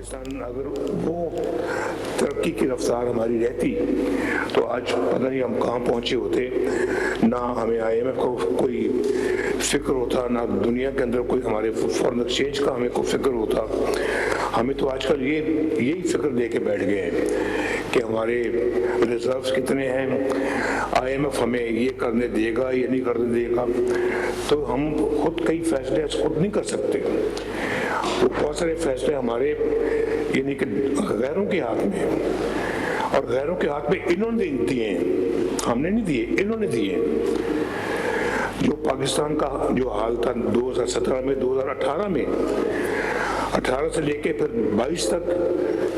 पाकिस्तान अगर वो तरक्की की रफ्तार हमारी रहती तो आज पता नहीं हम कहाँ पहुँचे होते। ना हमें IMF को कोई फिक्र होता, ना दुनिया के अंदर कोई हमारे फॉरेन एक्सचेंज का हमें कोई फिक्र होता। हमें तो आजकल यही फिक्र दे के बैठ गए हैं कि हमारे रिजर्व्स कितने हैं, IMF हमें ये करने देगा या नहीं करने देगा। तो हम खुद कई फैसले खुद नहीं कर सकते। तो बहुत सारे फैसले हमारे यानी कि गैरों के हाथ में हैं, और गैरों के हाथ में इन्होंने दिए हैं, हमने नहीं दिए, इन्होंने दिए। जो पाकिस्तान का जो हाल था 2017 में, 2018 में, 18 से लेके फिर 22 तक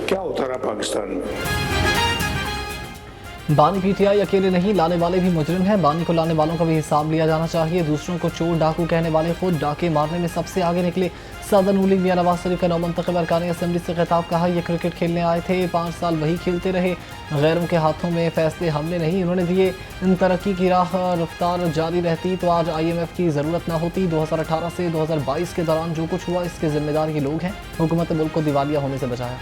क्या होता रहा पाकिस्तान में। बानी PTI अकेले नहीं, लाने वाले भी मुजरिम हैं। बानी को लाने वालों का भी हिसाब लिया जाना चाहिए। दूसरों को चोर डाकू कहने वाले खुद डाके मारने में सबसे आगे निकले। सदर रूलिंग मियां नवाज शरीफ का नौमंतखब अरकान असेंबली से खिताब, कहा ये क्रिकेट खेलने आए थे, 5 साल वही खेलते रहे। गैरों के हाथों में फैसले हमने नहीं इन्होंने दिए। इन तरक्की की राह रफ्तार जारी रहती तो आज IMF की ज़रूरत ना होती। 2018 से 2022 के दौरान जो कुछ हुआ इसके जिम्मेदार ये लोग हैं। हुकूमत मुल्क को दिवालिया होने से बचाया।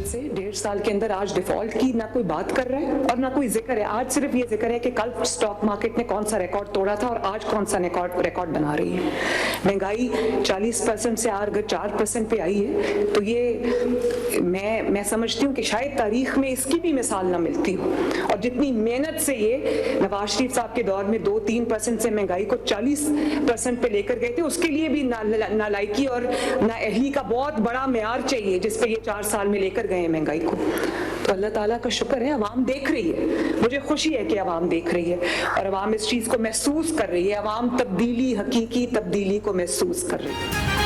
से 1.5 साल के अंदर आज डिफॉल्ट की ना कोई बात कर रहा है और ना कोई जिक्र है। आज सिर्फ ये जिक्र है कि कल स्टॉक मार्केट ने कौन सा रिकॉर्ड तोड़ा था और आज कौन सा रिकॉर्ड बना रही है। महंगाई 40% से अगर 4% पे आई है तो ये मैं समझती हूँ कि शायद तारीख में इसकी भी मिसाल ना मिलती हो। और जितनी मेहनत से ये नवाज शरीफ साहब के दौर में 2-3% से महंगाई को 40% पे लेकर गए थे, उसके लिए भी नालायकी और नाअहली का बहुत बड़ा मेयार चाहिए जिस पे ये 4 साल में लेकर गए महंगाई को। तो अल्लाह ताला का शुक्र है अवाम देख रही है। मुझे खुशी है कि अवाम देख रही है और अवाम इस चीज को महसूस कर रही है। अवाम तब्दीली, हकीकी तब्दीली को महसूस कर रही है।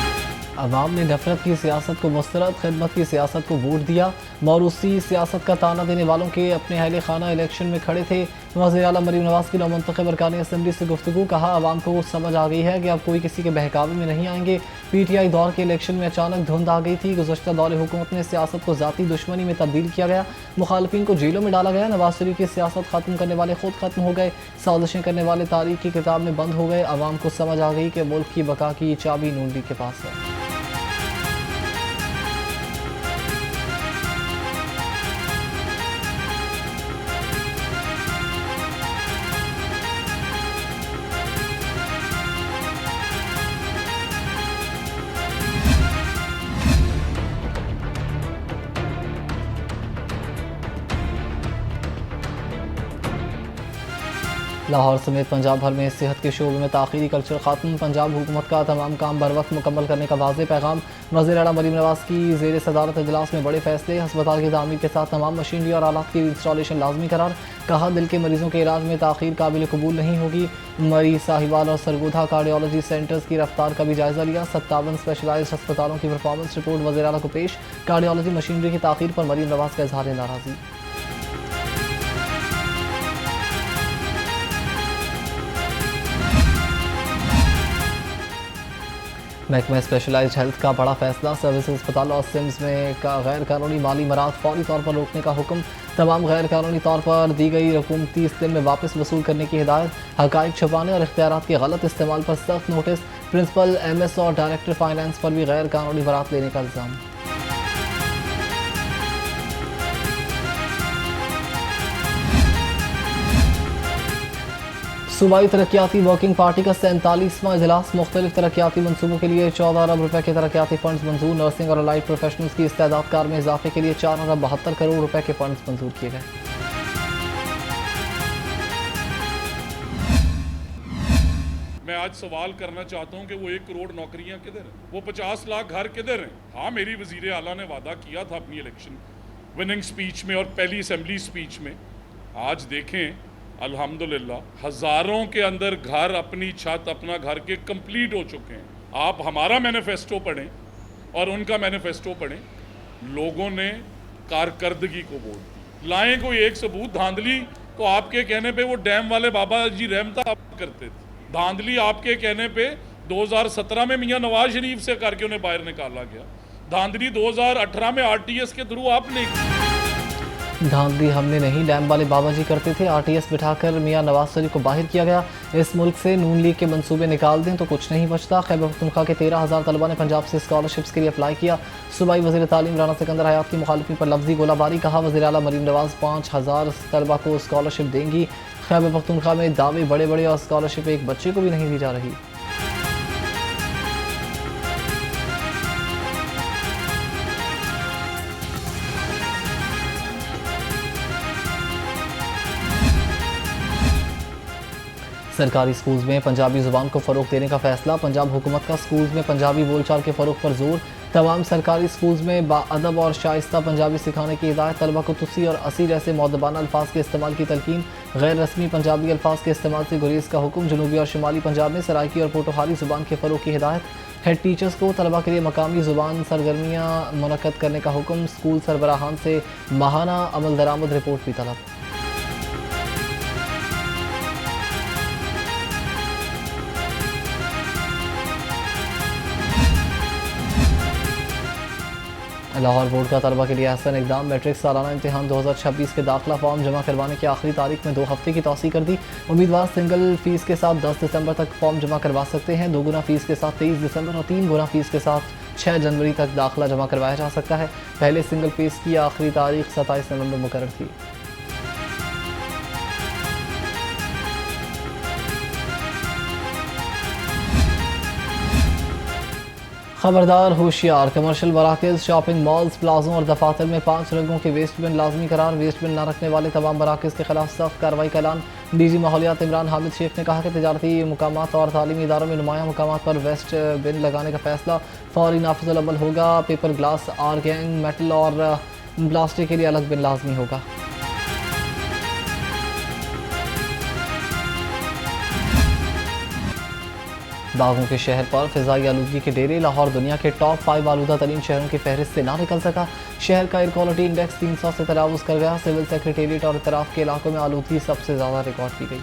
अवाम ने नफरत की सियासत को मुस्तरद, खिदमत की सियासत को वोट दिया। मौरूसी सियासत का ताना देने वालों के अपने अहले खाना इलेक्शन में खड़े थे। वज़ीर आला मरीम नवाज की नौमंतखब अरकान असेंबली से गुफ्तगू, कहा अवाम को समझ आ गई है कि अब कोई किसी के बहकावे में नहीं आएंगे। PTI दौर के इलेक्शन में अचानक धुंध आ गई थी। गुज़श्ता दौर हुकूमत में सियासत को ज़ाती दुश्मनी में तब्दील किया गया, मुखालफिन को जेलों में डाला गया। नवाज शरीफ की सियासत ख़त्म करने वाले खुद ख़त्म हो गए, साजिशें करने वाले तारीख की किताब में बंद हो गए। अवाम को समझ आ गई कि मुल्क की बका की चाबी नून लीग के पास है। लाहौर समेत पंजाब भर में सेहत के शोबे में ताख़ीरी कल्चर ख़त्म। पंजाब हुकूमत का तमाम काम बर वक्त मुकम्मल करने का वाज़ेह पैगाम। वज़ीर आला मरीम नवाज की ज़ेर सदारत इजलास में बड़े फैसले। अस्पताल की तामीर के साथ तमाम मशीनरी और आलात की इंस्टॉलेशन लाजमी करार। कहा दिल के मरीजों के इलाज में ताख़ीर काबिल कबूल नहीं होगी। मरी साहिवाल और सरगोधा कार्डियोलॉजी सेंटर्स की रफ्तार का भी जायज़ा लिया। 57 स्पेशलाइज्ड अस्पतालों की परफॉर्मेंस रिपोर्ट वज़ीर आला को पेश। कार्डियोलॉजी मशीनरी की ताख़ीर पर मरीम नवाज का इजहार नाराज़गी। महकमा स्पेशलाइज्ड हेल्थ का बड़ा फैसला। सर्विस अस्पताल और सिम्स में गैर कानूनी माली मराद फौरी तौर पर रोकने का हुक्म। तमाम गैर कानूनी तौर पर दी गई रकूम 30 दिन में वापस वसूल करने की हिदायत। हक़ाइक़ छुपाने और इख्तियारात के गलत इस्तेमाल पर सख्त नोटिस। प्रिंसिपल MS और डायरेक्टर फाइनेंस पर भी गैर कानूनी बरात लेने का इल्ज़ाम। सूबाई तरक्याती वर्किंग पार्टी का 47वां इजलास। मुख्तलिफ तरक्याती मनसूबों के लिए 14 अरब रुपए के तरक्याती फंड्स मंजूर। नर्सिंग और अलाइड प्रोफेशनल्स की इस्तेदाद कार में इजाफे के लिए 4 अरब 72 करोड़ रुपए के फंड्स मंजूर किए गए। मैं आज सवाल करना चाहता हूं कि वो 1 करोड़ नौकरियां किधर हैं, वो 50 लाख घर किधर हैं। हाँ, मेरी वजीर आला ने वादा किया था अपनी इलेक्शन विनिंग स्पीच में और पहली असेंबली स्पीच में। आज देखें अल्हम्दुलिल्लाह हज़ारों के अंदर घर, अपनी छत, अपना घर के कंप्लीट हो चुके हैं। आप हमारा मैनिफेस्टो पढ़ें और उनका मैनिफेस्टो पढ़ें। लोगों ने कारकर्दगी को वोट दी। लाएं कोई एक सबूत। धांधली तो आपके कहने पे वो डैम वाले बाबा जी रहमता करते थे। धांधली आपके कहने पे 2017 में मियां नवाज शरीफ से करके उन्हें बाहर निकाला गया। धांधली 2018 में RTS के थ्रू आपने। धांधली हमने नहीं, डैम वाले बाबा जी करते थे। आरटीएस बिठाकर मियां नवाज शरीफ को बाहर किया गया। इस मुल्क से नून लीग के मंसूबे निकाल दें तो कुछ नहीं बचता। खैबर पख्तूनख्वा के 13,000 तलबा ने पंजाब से स्कॉलरशिप्स के लिए अप्लाई किया। सूबाई वज़ीर तालीम राना सिकंदर हयात की मुखालिफी पर लफ्जी गोलाबारी, कहा वज़ीर आला मरीम नवाज 5,000 तलबा को स्कॉलरशिप देंगी। खैबर पख्तूनख्वा में दावे बड़े बड़े और स्कॉलरशिप एक बच्चे को भी नहीं दी जा रही। सरकारी स्कूल्स में पंजाबी ज़ुबान को फ़रोग देने का फैसला। पंजाब हुकूमत का स्कूल्स में पंजाबी बोलचाल के फ़रोग पर जोर। तमाम सरकारी स्कूल्स में बाअदब और शाइस्ता पंजाबी सिखाने की हिदायत। तलबा को तुसी और असी जैसे मौदबाना अल्फाज के इस्तेमाल की तलकीन। गैर रस्मी पंजाबी अल्फाज के इस्तेमाल से गुरेज का हुक्म। जनूबी और शुमाली पंजाब में सराइकी और पोटोहारी ज़ुबान के फ़रोग की हिदायत। हेड टीचर्स को तलबा के लिए मकामी ज़ुबान सरगर्मियाँ मुनक्कद करने का हुक्म। स्कूल सरबराहान से माहाना अमल दरामद रिपोर्ट भी तलब। लाहौर बोर्ड का तलबा के लिए अहसन इकदाम। मैट्रिक सालाना इम्तिहान 2026 के दाखिला फॉर्म जमा करवाने की आखिरी तारीख में 2 हफ्ते की तौसी कर दी। उम्मीदवार सिंगल फ़ीस के साथ 10 दिसंबर तक फॉर्म जमा करवा सकते हैं। 2 गुना फ़ीस के साथ 23 दिसंबर और 3 गुना फ़ीस के साथ 6 जनवरी तक दाखिला जमा करवाया जा सकता है। पहले सिंगल फ़ीस की आखिरी तारीख 27 नवंबर मुकर्रर थी। खबरदार होशियार, कमर्शियल मराकज़, शॉपिंग मॉल्स, प्लाजों और दफातर में 5 रंगों के वेस्ट बिन लाजमी करार। वेस्ट बिन न रखने वाले तमाम मराकज़ के खिलाफ सख्त कार्रवाई का ऐलान। डीजी माहौलियात इमरान हामिद शेख ने कहा कि तजारती मुकामात और तालीमी इदारों में नुमाया मुकामात पर वेस्ट बिन लगाने का फैसला फौरी नाफिज़ुल अमल होगा। पेपर, ग्लास, आर्गेंग, मेटल और प्लास्टिक के लिए अलग बिन लाजमी होगा। बागों के शहर पर फिजाई आलूदगी के डेरे। लाहौर दुनिया के टॉप 5 आलूदा तरीन शहरों की फहरिस्त से ना निकल सका। शहर का एयर क्वालिटी इंडेक्स 300 से तजावुज़ कर गया। सिविल सेक्रेटेरिएट और इतराफ़ के इलाकों में आलूदगी सबसे ज़्यादा रिकॉर्ड की गई।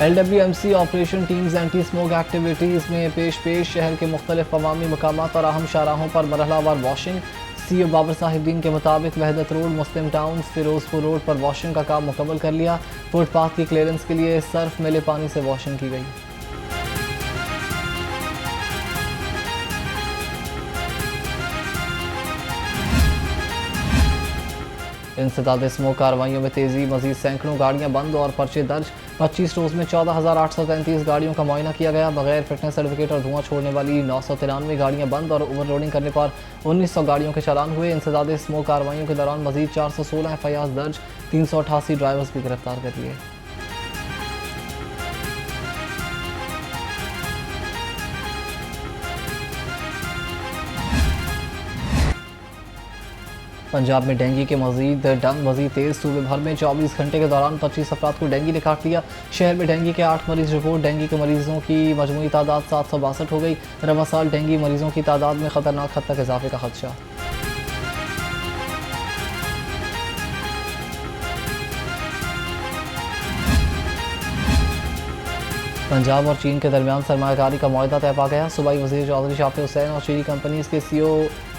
LWMC operation teams anti smoke activities में पेश शहर के मुख्तलिफ अवामी मकामात और अहम शाहराहों पर मरहलावार वॉशिंग। CEO बाबर साहिबदीन के मुताबिक वहदत रोड, मुस्लिम टाउन, फिरोजपुर रोड पर वॉशिंग का काम मुकम्मल कर लिया। फुटपाथ की क्लियरेंस के लिए सर्फ मिले पानी से वॉशिंग की गई। इंसदाद स्मोक कार्रवाइयों में तेज़ी, मजीद सैकड़ों गाड़ियां बंद और पर्चे दर्ज। 25 रोज़ में 14,833 गाड़ियों का मुआयना किया गया। बगैर फिटनेस सर्टिफिकेट और धुआं छोड़ने वाली 993 गाड़ियां बंद और ओवरलोडिंग करने पर 1900 गाड़ियों के चालान हुए। इंसदाद स्मोक कार्रवाइयों के दौरान मजीद 416 FIR दर्ज, 388 ड्राइवर्स भी गिरफ्तार कर लिए। पंजाब में डेंगू के मजीद तेज़। सूबे भर में 24 घंटे के दौरान 25 अफराद को डेंगू ने काट लिया। शहर में डेंगू के 8 मरीज रिपोर्ट। डेंगू के मरीजों की मजमूई तादाद 762 हो गई। रवा साल डेंगू मरीजों की तादाद में खतरनाक हद तक इजाफे का खदशा। पंजाब और चीन के दरमियान सरमायाकारी का मुआहदा तय पा गया। सूबाई वज़ीर चौधरी शाफी हुसैन और चीनी कंपनीज के CEO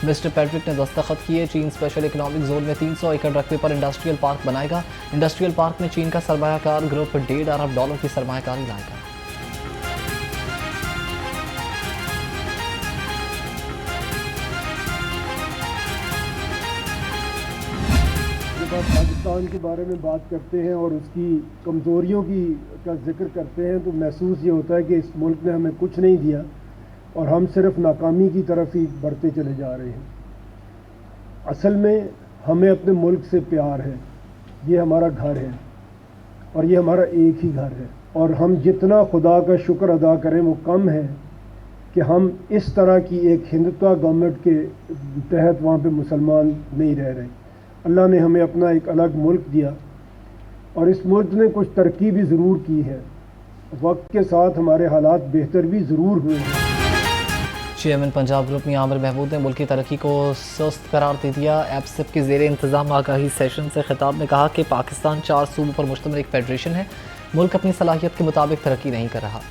मिस्टर पैट्रिक ने दस्तखत किए। चीन स्पेशल इकनॉमिक जोन में 300 एकड़ रकबे पर इंडस्ट्रियल पार्क बनाएगा। इंडस्ट्रियल पार्क में चीन का सरमायाकार ग्रुप $1.5 अरब की सरमायाकारी लाएगा। पाकिस्तान के बारे में बात करते हैं और उसकी कमज़ोरियों का जिक्र करते हैं तो महसूस ये होता है कि इस मुल्क ने हमें कुछ नहीं दिया और हम सिर्फ नाकामी की तरफ ही बढ़ते चले जा रहे हैं। असल में हमें अपने मुल्क से प्यार है। ये हमारा घर है और ये हमारा एक ही घर है और हम जितना खुदा का शुक्र अदा करें वो कम है कि हम इस तरह की एक हिंदुत्व गवर्नमेंट के तहत वहाँ पे मुसलमान नहीं रह रहे। अल्लाह ने हमें अपना एक अलग मुल्क दिया और इस मुल्क ने कुछ तरक्की भी ज़रूर की है। वक्त के साथ हमारे हालात बेहतर भी ज़रूर हुए हैं। चेयरमैन पंजाब ग्रुप मियां आमिर महमूद ने मुल्क की तरक्की को सुस्त करार दे दिया। एपसेप के ज़ेरे इंतज़ाम आगाही सेशन से खिताब में कहा कि पाकिस्तान 4 सूबों पर मुश्तमिल एक फेडरेशन है। मुल्क अपनी सलाहियत के मुताबिक तरक्की नहीं कर रहा।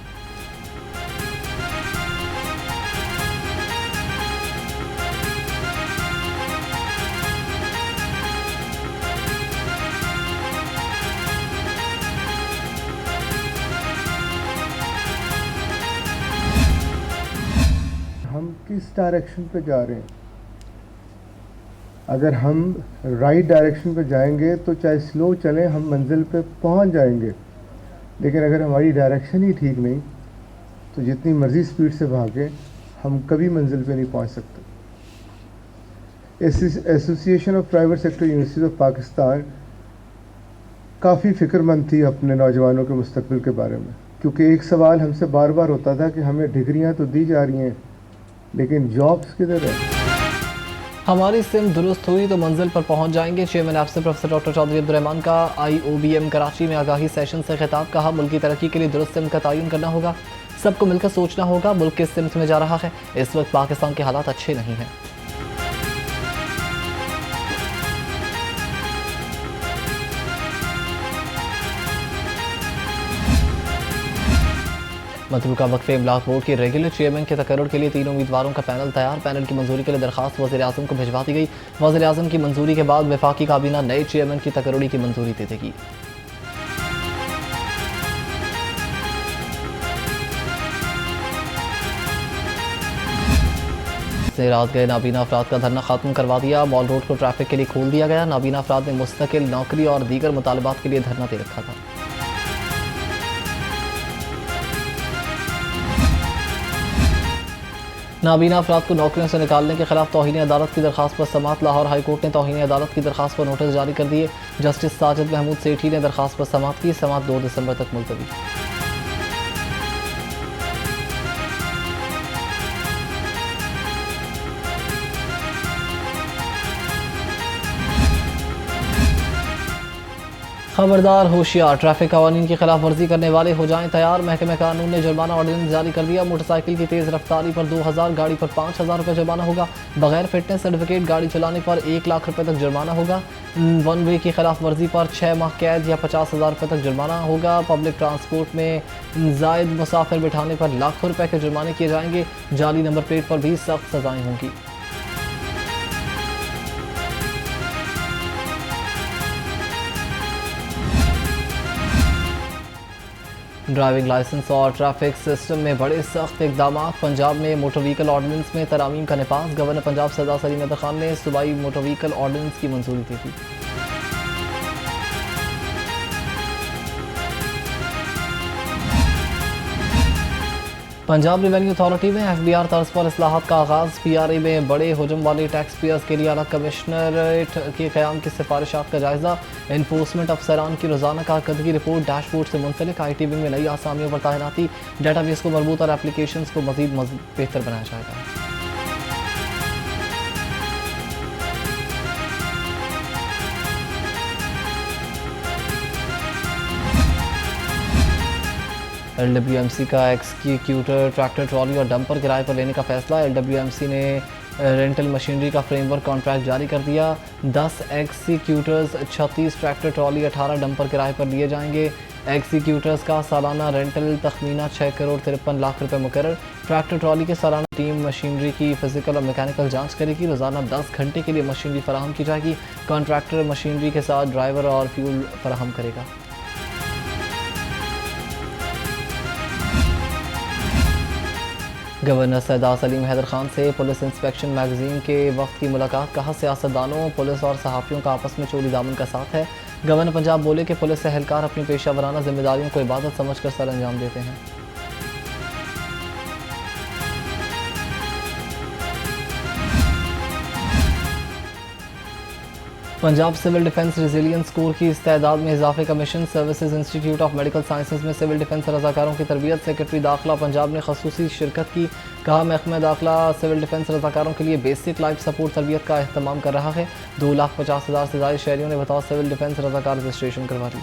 किस डायरेक्शन पे जा रहे हैं। अगर हम राइट डायरेक्शन पे जाएंगे तो चाहे स्लो चलें हम मंजिल पे पहुंच जाएंगे, लेकिन अगर हमारी डायरेक्शन ही ठीक नहीं तो जितनी मर्ज़ी स्पीड से भागें हम कभी मंजिल पे नहीं पहुंच सकते। Association of private sector universities of Pakistan काफ़ी फ़िक्रमंद थी अपने नौजवानों के मुस्तकबिल के बारे में, क्योंकि एक सवाल हमसे बार बार होता था कि हमें डिग्रियां तो दी जा रही हैं लेकिन जॉब्स किधर है। हमारी सिम दुरुस्त हुई तो मंजिल पर पहुंच जाएंगे। चेयरमैन एफसे प्रोफेसर डॉक्टर चौधरी अब्दुर्रहमान का IOBM कराची में आगाही सेशन से खिताब। कहा मुल्क की तरक्की के लिए दुरुस्त सिम का तयन करना होगा, सबको मिलकर सोचना होगा मुल्क किस सिमत में जा रहा है। इस वक्त पाकिस्तान के हालात अच्छे नहीं हैं। मतरूका वक्फे इमलाक बोर्ड के रेगुलर चेयरमैन के तकर्रुर के लिए 3 उम्मीदवारों का पैनल तैयार। पैनल की मंजूरी के लिए दरखास्त वज़ीर-ए-आज़म को भिजवा दी गई। वज़ीर-ए-आज़म की मंजूरी के बाद वफाकी काबीना नए चेयरमैन की तकर्रुरी की मंजूरी दे देगी। रात गए नाबीना अफराद का धरना खत्म करवा दिया। मॉल रोड को ट्रैफिक के लिए खोल दिया गया। नाबीना अफराद ने मुस्तकिल नौकरी और दीगर मुतालबात के लिए धरना दे रखा था। नाबीना अफराद को नौकरियों से निकालने के खिलाफ तौहीन अदालत की दरखास्त पर समाअत। लाहौर हाई कोर्ट ने तौहीन अदालत की दरखास्त पर नोटिस जारी कर दिए। जस्टिस साजिद महमूद सेठी ने दरखास्त पर समाअत की। समाअत 2 दिसंबर तक मुलतवी। खबरदार होशियार, ट्रैफिक कवानीन की खिलाफ वर्जी करने वाले हो जाएं तैयार। महकमे कानून ने जुर्माना ऑर्डिनेंस जारी कर दिया। मोटरसाइकिल की तेज़ रफ्तारी पर 2000, गाड़ी पर 5000 रुपये जुर्माना होगा। बगैर फिटनेस सर्टिफिकेट गाड़ी चलाने पर 1 लाख रुपये तक जुर्माना होगा। 1 वे की खिलाफ वर्जी पर 6 माह कैद या 50,000 रुपये तक जुर्माना होगा। पब्लिक ट्रांसपोर्ट में जायद मुसाफिर बिठाने पर लाखों रुपये के जुर्माने किए जाएंगे। जाली नंबर प्लेट पर भी सख्त सजाएं होंगी। ड्राइविंग लाइसेंस और ट्रैफिक सिस्टम में बड़े सख्त इकदाम। पंजाब में मोटर व्हीकल ऑर्डिनेंस में तरमीम का नफाज। गवर्नर पंजाब सरदार सलीम अहमद खान ने सूबाई मोटर व्हीकल ऑर्डिनेंस की मंजूरी दी थी। पंजाब रेवेन्यू अथॉरिटी में FBR तर्ज पर इस्लाहात का आगाज़। PRA में बड़े हुजम वाले टैक्स पेयर्स के लिए अलग कमिश्नरेट के क़याम की सिफारिशात का जायज़ा। इन्फोर्समेंट अफसरान की रोज़ाना कारकर्दगी रिपोर्ट डैशबोर्ड से मुंसलिक। IT विंग में नई आसामियों पर तैनाती। डेटाबेस को मरबूत और एप्लीकेशंस को मज़ीद बेहतर बनाया जाएगा। LWMC का एक्सक्यूटर ट्रैक्टर ट्रॉली और डंपर किराए पर लेने का फैसला। LWMC ने रेंटल मशीनरी का फ्रेमवर्क कॉन्ट्रैक्ट जारी कर दिया। 10 एक्सक्यूटर्स, 36 ट्रैक्टर ट्रॉली, 18 डंपर किराए पर लिए जाएंगे। एक्सक्यूटर्स का सालाना रेंटल तखमीना 6 करोड़ 53 लाख रुपए मुकर्रर। ट्रैक्टर ट्रॉली के सालाना टीम मशीनरी की फिजिकल और मैकेनिकल जांच करेगी। रोजाना 10 घंटे के लिए मशीनरी फराहम की जाएगी। कॉन्ट्रैक्टर मशीनरी के साथ ड्राइवर और फ्यूल फराहम करेगा। गवर्नर सरदार सलीम हैदर खान से पुलिस इंस्पेक्शन मैगजीन के वक्त की मुलाकात। कहा सियासतदानों, पुलिस और सहाफ़ियों का आपस में चोली दामन का साथ है। गवर्नर पंजाब बोले कि पुलिस एहलकार अपनी पेशा वराना जिम्मेदारियों को इबादत समझकर सर अंजाम देते हैं। Punjab civil defence resilience corps की इस्तेदाद में इजाफे का मिशन। Services institute of medical sciences में सिविल डिफेंस रज़ाकारों की तरबियत। सेक्रेटरी दाखिला पंजाब ने खसूसी शिरकत की। कहा महकमा दाखिला सिविल डिफेंस रज़ाकारों के लिए बेसिक लाइफ सपोर्ट तरबियत का अहतमाम कर रहा है। 2,50,000 से ज़्यादा शहरियों ने बताओ सिविल डिफेंस रज़ाकार रजिस्ट्रेशन करवा ली।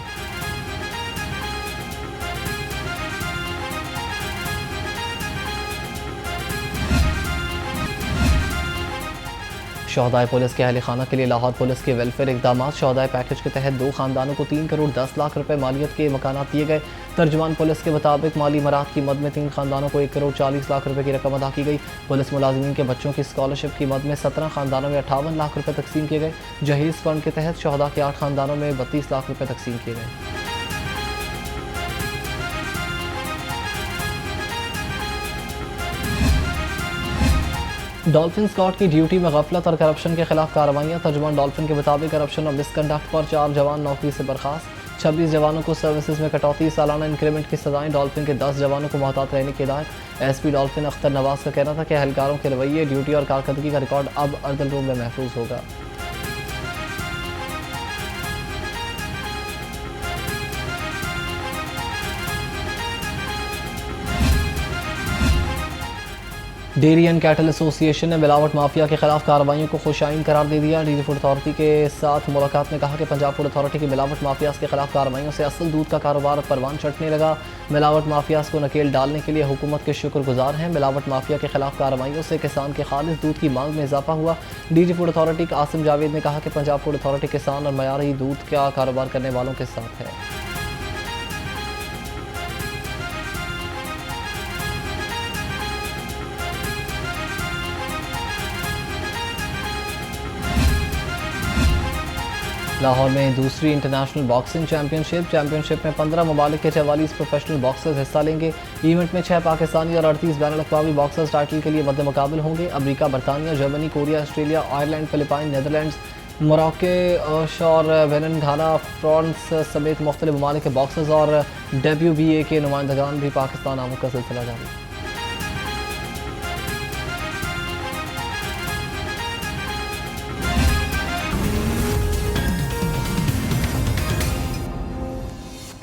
शोहदाय पुलिस के अहल खाना के लिए लाहौर पुलिस के वेलफेयर इकदाम। शोहदाय पैकेज के तहत 2 खानदानों को 3 करोड़ 10 लाख रुपए मालियत के मकानात दिए गए। तर्जुमान पुलिस के मुताबिक माली मराहत की मद में 3 खानदानों को 1 करोड़ 40 लाख रुपए की रकम अदा की गई। पुलिस मुलाजिमीन के बच्चों की स्कॉलरशिप की मद में 17 खानदानों में 58 लाख रुपए तकसीम किए गए। जहीज फंड के तहत शोहदा के 8 खानदानों में 32 लाख रुपए तकसीम किए गए। डॉल्फिन स्क्वाड की ड्यूटी में गफलत और करप्शन के खिलाफ कार्रवाइयाँ। तर्जुमान डॉल्फिन के मुताबिक करप्शन और मिसकंडक्ट पर 4 जवान नौकरी से बर्खास्त, 26 जवानों को सर्विसेज में कटौती, सालाना इंक्रीमेंट की सजाएं। डॉल्फिन के 10 जवानों को मोहतात रहने की हिदायत। एसपी डॉल्फिन अख्तर नवाज का कहना था कि एहलकारों के रवैये, ड्यूटी और कारकर्दगी का रिकॉर्ड अब अर्दल रूम में महफूज होगा। डेयरी एंड कैटल एसोसिएशन ने मिलावट माफिया के खिलाफ कार्रवाइयों को खुशाइन करार दे दिया। डेयरी फूड अथॉरिटी के साथ मुलाकात में कहा कि पंजाब फूड अथॉरिटी की मिलावट माफियाज के खिलाफ कार्रवाइयों से असल दूध का कारोबार परवान चढ़ने लगा। मिलावट माफियाज को नकेल डालने के लिए हुकूमत के शुक्रगुजार हैं। मिलावट माफिया के खिलाफ कार्रवाइयों से किसान के खालिस दूध की मांग में इजाफा हुआ। डीजी फूड अथॉरिटी का आसिम जावेद ने कहा कि पंजाब फूड अथॉरिटी किसान और मयारी दूध का कारोबार करने वालों के साथ है। लाहौर में दूसरी इंटरनेशनल बॉक्सिंग चैंपियनशिप में 15 ममालिक के 44 प्रोफेशनल बॉक्सर्स हिस्सा लेंगे। इवेंट में 6 पाकिस्तानी और 38 बैनुल अक़वामी बॉक्सर्स टाइटल के लिए मद्दे मुकाबल होंगे। अमेरिका, बरतानिया, Germany, Korea, Australia, Ireland, Philippine, Netherlands, Morocco और बेनिन, घाना, फ्रांस समेत मुख्तलिफ ममालिक के बॉक्सर्स और WBA के नुमाइंदगान भी पाकिस्तान आमद का सिलसिला जारी।